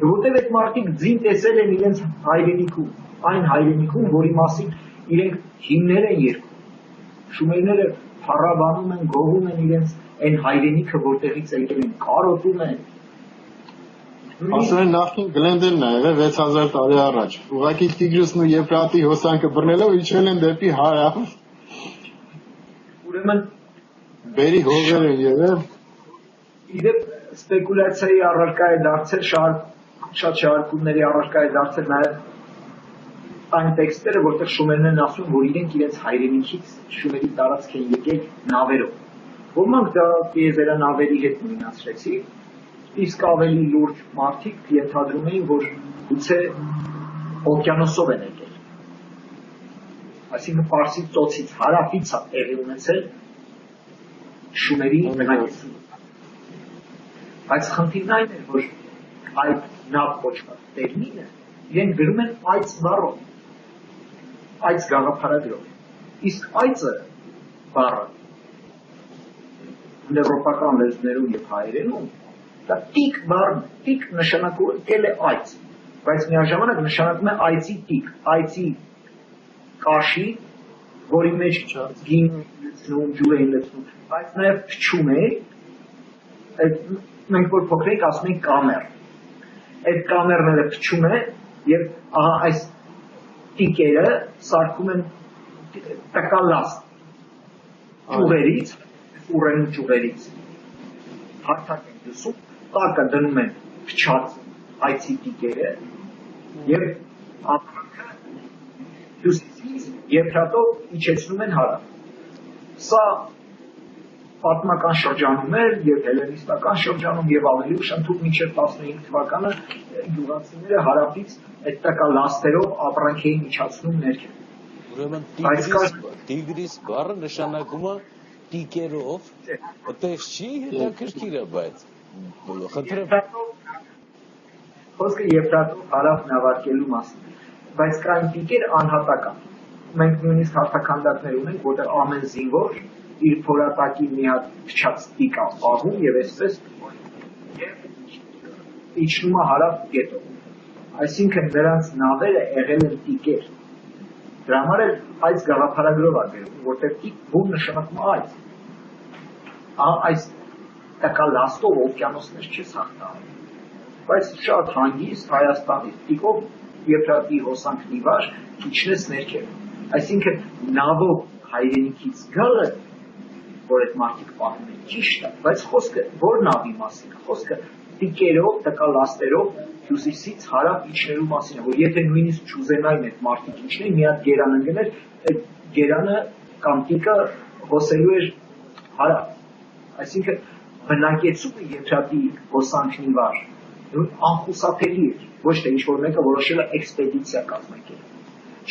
B: Որտեղ այդ մարդիկ ձին տեսել են իրենց հայրենիքում, այն հայրենիքում, որի մասին իրենք հիմներ են երգում։ Շումերները փառաբանում են, գովում են իրենց այն հայրենիքը, որտեղից եկել են, կարոտում են։
C: Ասում են նախքին Գլենդելն է եղել 6000 տարի առաջ։ Ուղղակի Տիգրիսն ու Եփրատի հոսանքը բռնելով իջել են դեպի հարավ։
B: Ուրեմն
C: Բերի հողեր են եղել։
B: Իդեպ սպեկուլյացիայի առարկա է դարձել շատ շարքումների առարկա է դարձել նաև այն տեքստերը, որտեղ շումերն են ասում, որ իրենք իրենց հայրենիքից շումերի տարածք են եկել նավերով։ Ոմանք դա տիեզերանավերի հետ նույնացրեցի, իսկ ավելի լուրջ մարդիկ ենթադրում էին, որ գուցե օկեանոսով են եկել։ Այսինքն Պարսից ծոցից հարավից է տեղի ունեցել շումերի բնակիչությունը։ Բայց խնդիրն այն է, որ այդ նավ կոչված տերմինը իրենք գրում են այծ բառով, այծ գաղափարագրով։ Իսկ այծը բառը եվրոպական լեզուներում եւ հայերենում դա տիկ բառն է, տիկ նշանակել է այծ, բայց միաժամանակ նշանակում է այծի տիկ, այծի կաշի, որի մեջ գին լցնում, ջուր էին լցնում, բայց նաեւ փչում է, մենք որ փոքր ենք ասում ենք կամեր, այդ կամերները փչում է եւ ահա այս տիկերը սարքում են տկալաստ ճուղերից, ուրեմն ճուղերից հարթակ են դսում, տակը դնում են փչած այցի տիկերը եւ ապրանքը հյուսիսից եփրատով իջեցնում են հարավ։ Սա պատմական շրջանում էր եւ հելենիստական շրջանում եւ ավելի ուշ ընդհանուր մինչեւ 15 թվականը գյուղացիները հարավից այդ տկալաստերով ապրանք էին իջացնում ներքև։
A: Ուրեմն տիգրիս բառը նշանակում է տիկերով, այդպես չի հետաքրքիր է, բայց խնդրեմ
B: խոսքը եփրատով հարավ նավարկելու մասին, բայց կային տիկեր անհատական։ Մենք նույնիսկ հարթականդակներ ունենք, որտեղ ամեն զինվոր իր փորատակի մի հատ փչած տիկ է պահում եւ այսպես եւ իջնում է հարավ գետով։ Այսինքն նրանց նավերը եղել են տիկեր։ Դրա համար էլ այս գաղափարագրով է գրում, որտեղ տիկ բուն նշանակում է այս։ Այս տկալաստով օվկիանոսներ չես հաղթահարում։ Բայց շատ հանգիստ Հայաստանի տիկով եփրատի հոսանքն իվար իջնես ներքև։ Այսինքն նավով հայրենիքից գալը, որ այդ մարդիկ պահում են, ճիշտ է, բայց խոսքը որ նավի մասին է, խոսքը տիկերով, տկալաստերով հյուսիսից հարավ իջնելու մասին է, որ եթե նույնիսկ չուզենային այդ մարդիկ իջնել, մի հատ գերան ընկներ, այդ գերանը կամ տիկը հոսելու էր հարավ։ Այսինքն բնակեցումը եփրատի հոսանքն իվար անխուսափելի էր, ոչ թե ինչ-որ մեկը որոշել է էքսպեդիցիա կազմակերպել։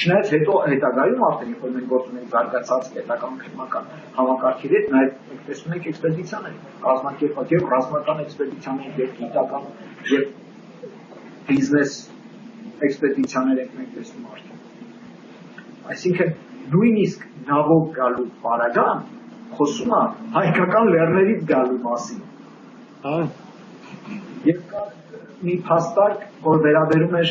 B: Չնայած հետո հետագայում արդեն երբ մենք գործում ենք զարգացած պետական քրմական համակարգերի հետ, նաև մենք տեսնում ենք էքսպեդիցիաներ կազմակերպած եւ ռազմական էքսպեդիցիաներ եւ գիտական եւ բիզնես էքսպեդիցիաներ ենք տեսնում արդեն։ Այսինքն նույնիսկ նավով գալու պարագան խոսում է հայկական լեռներից գալու մասին։ Եվ կա մի փաստարկ, որ վերաբերում էր,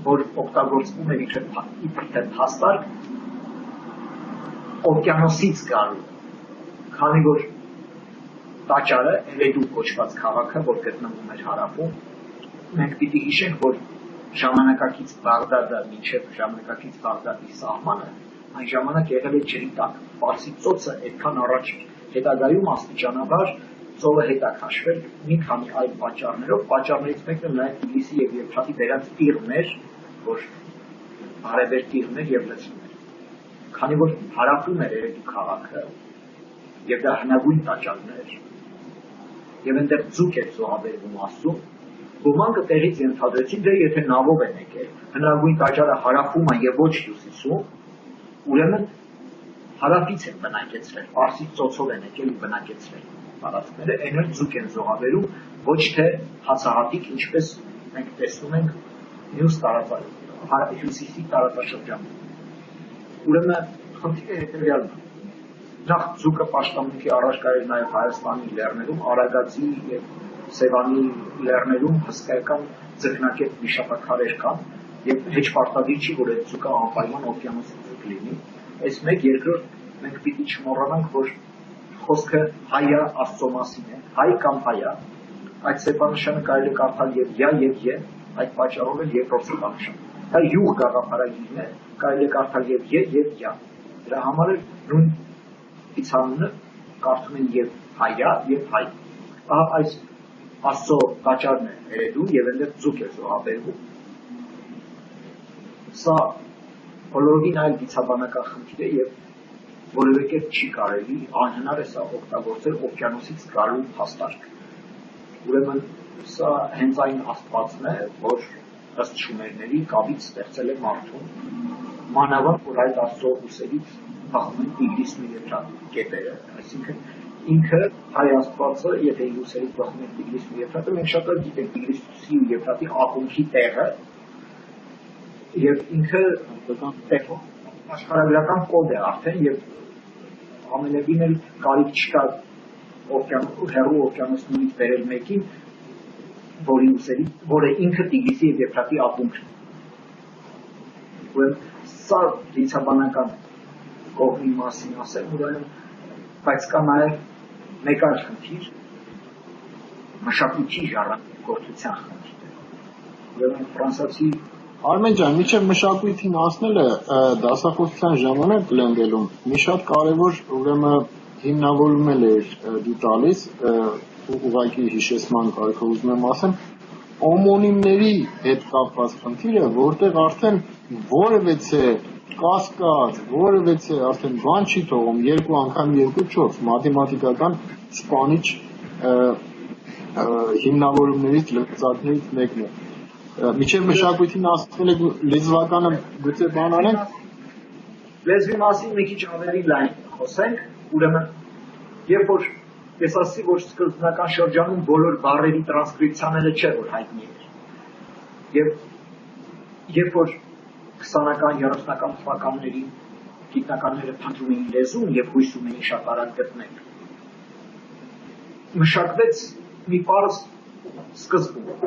B: որ օգտագործվում էր իբրե փաստարկ օվկիանոսից գալու, քանի որ տաճարը Էրեդու կոչված քաղաքը, որ գտնվում էր հարավում, մենք պիտի հիշենք, որ ժամանակակից Բաղդադը մինչև ժամանակակից Բաղդադի սահմանը այն ժամանակ եղել է ջրի տակ, Պարսից ծոցը այդքան առաջ էր, հետագայում աստիճանաբար ծովը հետ է քաշվել մի քանի այլ պատճառներով, պատճառներից մեկը նաև Թիֆլիսի եւ Եփրատի դրանց տիղմեր, որ արևեր տիղմեր եւ լեցուներ։ Քանի որ հարավում էր Էրեդու քաղաքը եւ դա հնագույն տաճարներ եւ այնտեղ ձուկ էր զոհաբերվում ասում, ոմանք տեղից ենթադրեցին, դե եթե նավով են եկել, հնագույն տաճարը հարավում է եւ ոչ հյուսիսում, ուրեմն հարավից են բնակեցրել, Պարսից ծոցով են եկել ու բնակեցրել տարածքները, այն էլ ձուկ են զոհաբերում, ոչ թե հացահատիկ, ինչպես մենք տեսնում ենք մյուս հյուսիսի տարածաշրջանում։ Ուրեմն խնդիրը հետևյալն է։ Նախ ձուկը պաշտամունքի առաջ կար նաև Հայաստանի լեռներում, Արագածի եւ Սևանի լեռներում հսկայական ձկնակետ վիշապաքարեր կան եւ հեչ պարտադիր չի, որ այդ ձուկը անպայման օվկիանոսի ձուկ լինի։ Այս մեկ, երկրորդ մենք պիտի չմոռանանք, որ խոսքը հայա Աստծո մասին է, հայ կամ հայա, այդ սեպանշանը կարելի է կարդալ եւ յա եւ ե, այդ պատճառով էլ երկրորդ սեպանշան։ Դա յուղ գաղափարագիրն է, կարելի է կարդալ եւ ե եւ յա։ Դրա համար էլ նույն իցանունը կարդում են եւ հայա եւ հայ։ Ահա այս Աստծո տաճարն է Էրեդու եւ այնտեղ ձուկ է զոհաբերվում։ Սա բոլորովին այլ դիցաբանական խնդիր է եւ որևէ կերպ չի կարելի, անհնար է սա օգտագործել օվկիանոսից գալու փաստարկ։ Ուրեմն սա հենց այն Աստվածն է, որ ըստ շումերների կավից ստեղծել է մարդուն, մանավանդ որ այդ Աստծո ուսերից բախում են Տիգրիսն ու Եփրատ կետերը, այսինքն ինքը հայ Աստվածը, եթե իր ուսերից բախում են Տիգրիսն ու Եփրատը, մենք շատ լավ գիտենք Տիգրիսի ու Եփրատի ակունքի տեղը, եւ ինքը աշխարհագրական կոդ է արդեն եւ ամենևին էլ կարիք չկա հեռու օվկիանոսներից բերել մեկին, որի ուսերի, որը ինքը Տիգրիսի եւ Եփրատի ակունքն է։ Ուրեմն սա դիցաբանական կողմի մասին ասել, ուրեմն բայց կա նաեւ մեկ այլ խնդիր, մշակույթի ժառանգորդության խնդիրը։ Ուրեմն ֆրանսիացի
C: Արմեն ջան, միջև մշակույթին ասնելը դասախոսության ժամանակ Գլենդելում մի շատ կարևոր ուրեմն հիմնավորում էր դու տալիս ուղղակի հիշեցման կարգով ուզում եմ ասեմ օմոնիմների հետ կապված խնդիրը, որտեղ արդեն որևէ կասկած, որևէ արդեն բան չի թողում 2 անգամ 2-4 մաթեմատիկական սպանիչ հիմնավորումներից լծակներից մեկն է։ Միջև մշակույթին ասել եք լեզվականը գուցե բան անենք։
B: Լեզվի մասին մի քիչ ավելի լայն խոսենք, ուրեմն երբ որ ես ասացի, որ սկզբնական շրջանում բոլոր բառերի տրանսկրիպցիաները չէ, որ հայտնի էր։ Եվ երբ որ 20-ական, 30-ական թվականներին գիտնականները փնտրում էին լեզուն եւ հույս ունեին շատ արագ գտնել, մշակվեց մի պարզ սկզբունք,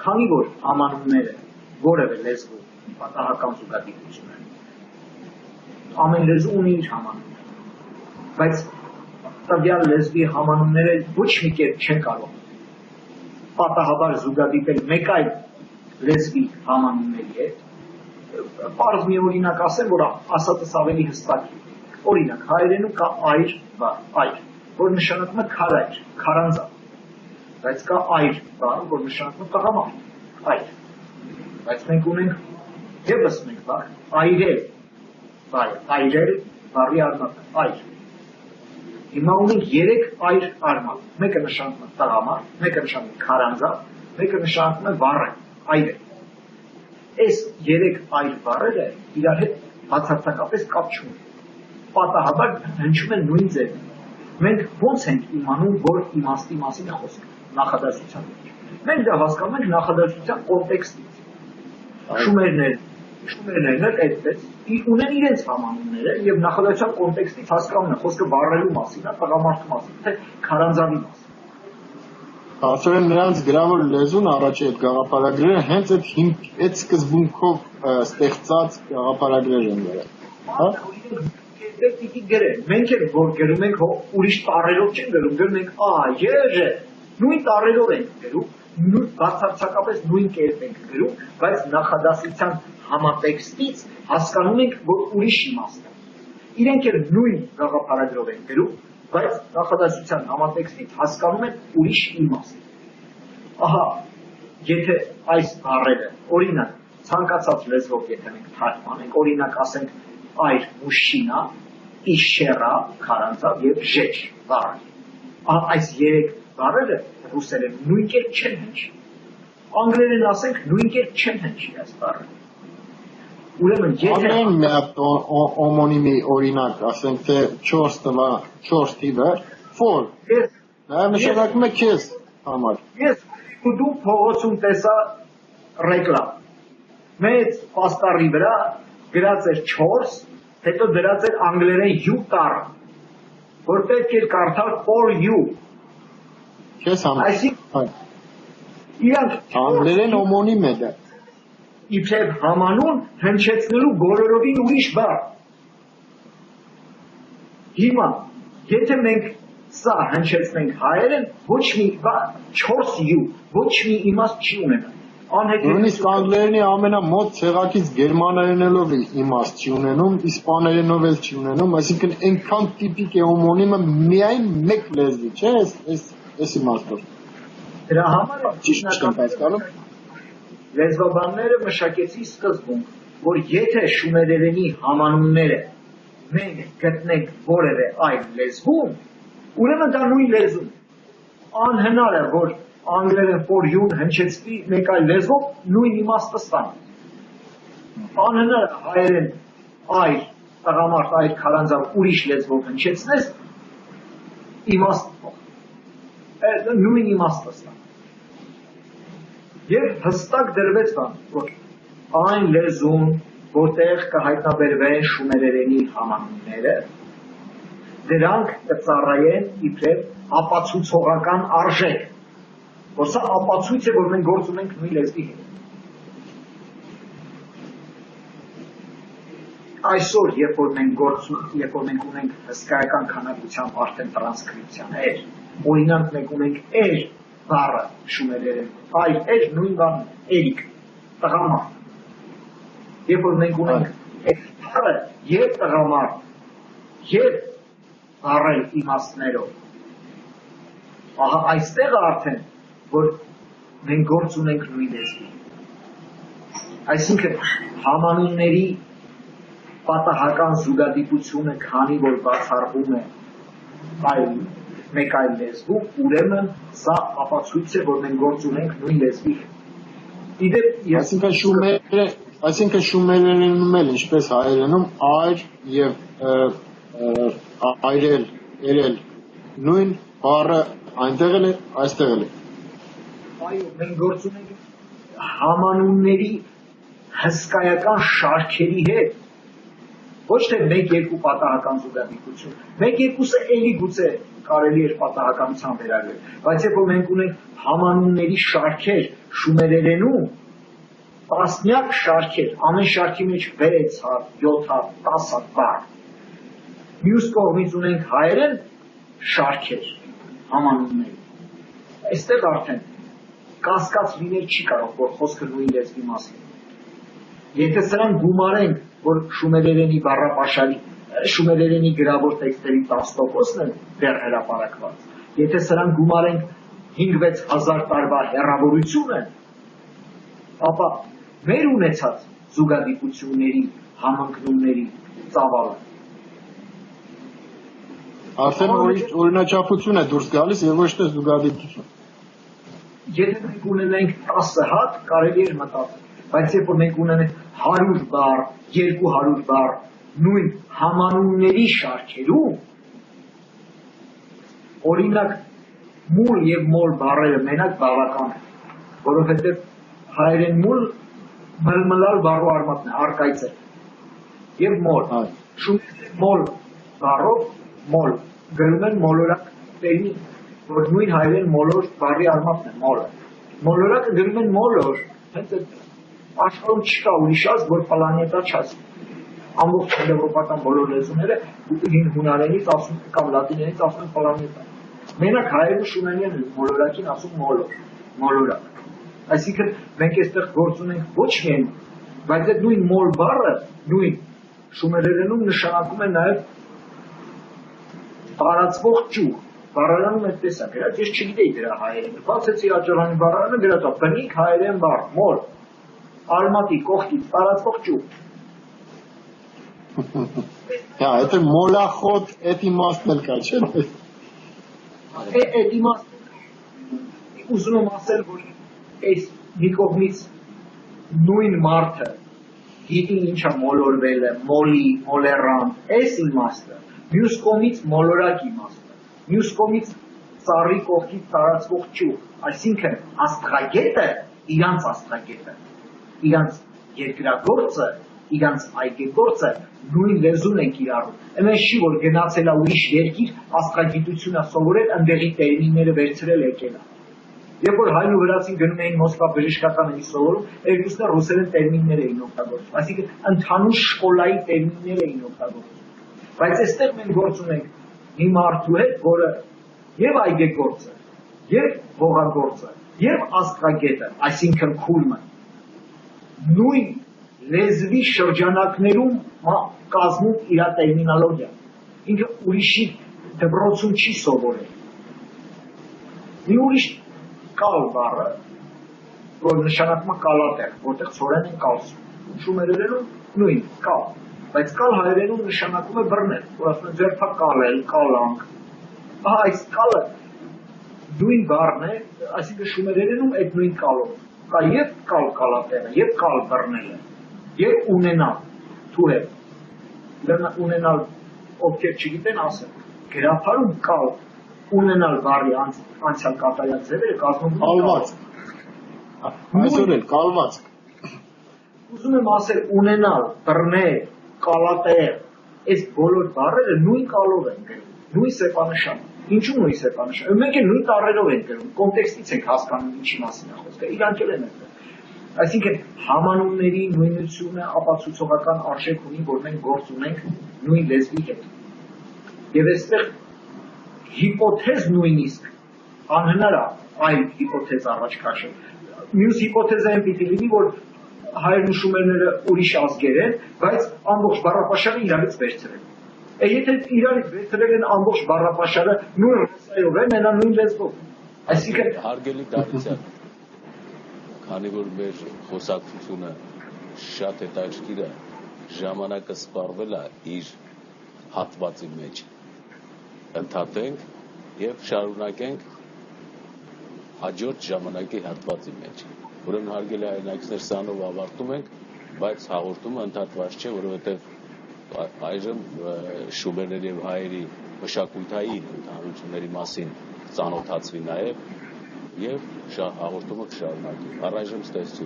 B: քանի որ համանունները որևէ լեզվու պատահական զուգադիպություն են, ամեն լեզու ունի իր համանունը, բայց տվյալ լեզվի համանունները ոչ մի կերպ չեն կարող պատահաբար զուգադիպել մեկ այլ լեզվի համանունների հետ։ Պարզ մի օրինակ ասեմ, որ ասածս ավելի հստակ է։ Օրինակ, հայերենում կա այր բառ, այր, որ նշանակում է քարայր, քարանձավ, բայց կա այր բառ, որ նշանակում է տղամարդ, այր, բայց մենք ունենք ևս մեկ բառ, այրել, այրել բառի արմատը, այր։ Հիմա ունենք 3 այր արմատ, մեկը նշանակում է տղամարդ, մեկը նշանակում է քարանձավ, մեկը նշանակում է վառը, այրը։ Այս 3 այր բառերը իրար հետ բացարձակապես կապ չունեն։ Պատահաբար հնչում են նույն ձևը։ Մենք ո՞նց ենք իմանում, որ իմաստի մասին է խոսքը նախադասության մեջ։ Մենք դա հասկանում ենք նախադասության կոնտեքստից։ Շումերներն էլ այդպես ունեն իրենց համանունները եւ նախադասության կոնտեքստից հասկանում են խոսքը բառերու մասին, տղամարդու մասին, թե քարանձավի մասին։
C: Ասորեն նրանց գրավոր լեզուն առաջի այդ գաղափարագրերը հենց այդ սկզբունքով ստեղծած գաղափարագրեր են եղել։ Հա?
B: Պիտի գրեն։ Մենք էլ որ գրում ենք ուրիշ տառերով չենք գրում, գրում ենք այրը։ Նույն տառերով ենք գրում, բացարձակապես նույն կերպ ենք գրում, բայց նախադասության համատեքստից հասկանում ենք, որ ուրիշ իմաստ է։ Իրենք էլ նույն գաղափարագրով են գրում, բայց նախադասության համատեքստից հասկանում են ուրիշ իմաստ։ Ահա, եթե այս բառերը, օրինակ, ցանկացած լեզվով եթե մենք թարգմանենք, օրինակ ասենք այր մուշինա, իշերա, քարանձավ եւ ժեջ բառ։ Այս 3 բառերը ռուսերեն նույն կերպ չեն հնչի։ Անգլերեն ասենք նույն կերպ չեն հնչի այս բառը։ Ուրեմն եթե
C: մի հատ օմոնիմի օրինակ ասենք թե 4 թիվը 4 դա նշանակում է քեզ համար։
B: Ես դու փողոցում տեսա ռեկլամ։ Մեծ պաստառի վրա գրած էր 4, հետո դրած էր անգլերեն you տառ, որ պետք էր կարդալ for you։
C: Քեզ համար։
B: Այսինքն իրանք
C: անգլերեն օմոնիմ է դա։
B: Իբրև համանուն հնչեցնելու բոլորովին ուրիշ բառ։ Հիմա, եթե մենք սա հնչեցնենք հայերեն, ոչ մի բառ 4U, ոչ մի իմաստ չի ունենա։
C: Նույնիսկ անգլերենի ամենամոտ ցեղակից գերմաներենով իմաստ չի ունենում, իսպաներենով էլ չի ունենում, այսինքն այնքան տիպիկ է օմոնիմը միայն մեկ լեզվի, չէ՞, այս իմաստով։
B: Դրա համար
C: ճիշտ չեմ հասկանում։
B: Լեզվաբանները մշակեցի սկզբունք, որ եթե շումերերենի համանունները մենք գտնենք որևէ այլ լեզվում, ուրեմն դա նույն լեզուն։ Անհնար է, որ անգլերեն for you հնչեցվի մեկ այլ լեզվով նույն իմաստը ստանի։ Անհնար է հայերեն այր, տղամարդ այր քարանձավ ուրիշ լեզվով հնչեցնես իմաստ նույն իմաստը ստանի։ Եվ հստակ դրվեց բան, որ այն լեզուն, որտեղ կհայտնաբերվեն շումերերենի համանունները, դրանք կծառայեն իբրև ապացուցողական արժեք, որ սա ապացույց է, որ մենք գործ ունենք նույն լեզվի հետ։ Այսօր, երբ որ մենք ունենք հսկայական քանակությամբ արդեն տրանսկրիպցիաներ, օրինակ մենք ունենք բառը շումերերեն, այր նույն բառն, էրիկ, տղամարդ, երբ որ մենք ունենք այդ բառը եւ տղամարդ եւ առել իմաստներով, ահա այստեղ արդեն որ մենք գործ ունենք նույն լեզվի, այսինքն համանունների պատահական զուգադիպությունը քանի որ բացառվում է մեկ այլ լեզվում, ուրեմն սա ապացույց է, որ մենք գործ ունենք նույն լեզվի հետ։
C: Այսինքն շումերենում էլ ինչպես հայերենում այր եւ այրել, երել նույն բառը այնտեղ էլ է, այստեղ էլ է։
B: Այո, մենք գործ ունենք համանունների հսկայական շարքերի հետ, ոչ թե մեկ-երկու պատահական զուգադիպություն, մեկ-երկուսը էլի գուցե կարելի էր պատահականության վերագրել, բայց երբ որ մենք ունենք համանունների շարքեր շումերերենում, տասնյակ շարքեր, ամեն շարքի մեջ 6 հատ, 7 հատ, 10 հատ բառ, մյուս կողմից ունենք հայերեն շարքեր համանունների, այստեղ արդեն կասկած լինել չի կարող, որ խոսքը նույն լեզվի մասին։ Եթե սրան գումարենք, որ շումերերենի բառապաշարի, շումերերենի գրավոր տեքստերի 10%-ն են դեռ հրապարակված, եթե սրան գումարենք 5-6 հազար տարվա հեռավորություն են, ապա մեր ունեցած զուգադիպությունների, համընկնումների ծավալը
C: արդեն օրինաչափություն է դուրս գալիս եւ ոչ թե զուգադիպություն։
B: Եթե մենք ունենենք 10 հատ, կարելի էր մտածել, բայց երբ որ մենք ունենք 100 բառ, 200 բառ, նույն համանունների շարքերում, օրինակ մուլ եւ մոլ բառերը մենակ բավական է, որովհետեւ հայերեն մուլ մլմլալ բառու արմատն է, արկայծ է, եւ մոլ, մոլ բառով մոլ, գրում են մոլորակ տերմին, որ նույն հայերեն մոլոր բառի արմատն է, մոլը, մոլորակը գրում են մոլոր, հենց աշխարհում չկա ուրիշ ազգ, որ պլանետա չասի, ամբողջ եվրոպական բոլոր լեզուները հունարենից ասում կամ լատիներենից ասում են պլանետա, մենակ հայերեն շումերեն մոլորակին ասում մոլոր, մոլորակ, այսինքն մենք այստեղ գործ ունենք ոչ միայն, բայց այդ նույն մոլ բառը նույն շումերերենում նշանակում է նաև տարածվող ճյուղ, բառարանում այդպես է գրած, ես չգիտեի դրա հայերեն, բացեցի Աճարանի բառարանը գրած է բնիկ հայերեն բառ, մոլ, արմատի կողքից տարածվող ճյուղ։
C: Այդ մոլախոտ էդ իմաստն էլ կա, չէ՞։
B: Էդ իմաստ ուզում եմ ասել, որ այս մի կողմից նույն մարդը գիտի ինչա մոլորվել է, մոլի, մոլերան, այս իմաստը, մյուս կողմից մոլորակ իմաստը, մյուս կողմից ծառի կողքից տարածվող ճյուղ, այսինքն աստղագետը, իրանց աստղագետը, իրանց երկրագործը, իրանց այգեգործը նույն լեզուն են կիրառում։ Ամեն չի որ գնացել է ուրիշ երկիր, աստղագիտությունը սովորել, ընդեղի տերմինները վերցրել եկել է։ Երբ որ հայն ու վրացին գնում էին Մոսկվա բժշկական էի սովորում, երկուսն ռուսերեն տերմիններ էին օգտագործում, այսինքն ընդհանուր շկոլայի տերմիններ էին օգտագործում։ Բայց այստեղ մենք գործ ունենք մի մարդու հետ, որը եւ այգեգործը, եւ հողագործը, եւ աստղագետը, այսինքն քուրմը, նույն լեզվի շրջանակներում կազմում իր տերմինոլոգիա, ինքը ուրիշի դպրոցում չի սովորել։ Մի ուրիշ կալ բառը, որ նշանակում է կալատեղ, որտեղ ցորեն են կալսում, շումերերենում նույն կալ, բայց կալ հայերենում նշանակում է բռնել, որ ասում է ձերբակալել, կալանք, ահա այս կալը նույն բառն է, այսինքն շումերերենում այդ նույն կալով, կա եւ կալ կալատեղը, եւ կալ բռնելը, եւ ունենալ, թուհել, ունենալ, ովքեր չգիտեն ասել, գրափարում կալ, ունենալ բառի անցյալ կատարյալ ձևերը կազմում
C: կալված, այսօր էլ կալված,
B: ուզում եմ ասել ունենալ, բռնել, կալատեղ, այս բոլոր բառերը նույն կալով են գրում, նույն սեպանշան, ինչու նույն սեպանշան, մենք էլ նույն տառերով են գրում, կոնտեքստից ենք հասկանում ինչի մասին է խոսքը, իրանք էլ են այդտեղ։ Այսինքն համանունների նույնությունը ապացուցողական արժեք ունի, որ մենք գործ ունենք նույն լեզվի հետ։ Եվ այստեղ հիպոթեզ նույնիսկ անհնար է այլ հիպոթեզ առաջ քաշել։ Մյուս հիպոթեզը այն պիտի լինի, որ հայերն ու շումերները ուրիշ ազգեր են, բայց ամբողջ բառապաշարը իրարից վերցրել։ Եթե իրարից վերցրել են ամբողջ բառապաշարը նույն ռեսայով է, մենա նույն լեզվով։ Այսինքն
A: հարգելի Դավիթյան, քանի որ մեր խոսակցությունը շատ հետաքրքիր է, ժամանակը սպառվել է իր հատվածի մեջ, ընդհատենք եւ շարունակենք հաջորդ ժամանակի հատվածի մեջ։ Ուրեմն հարգելի հայրենակիցներ, սրանով ավարտում ենք, բայց հաղորդումը ընդհատված չէ, որովհետեւ այժմ շուբերների եւ հայերի մշակութային ընդհանրությունների մասին ծանոթացվի նաեւ եւ հաղորդումը կշարունակի։ Առայժմ ստեսություն։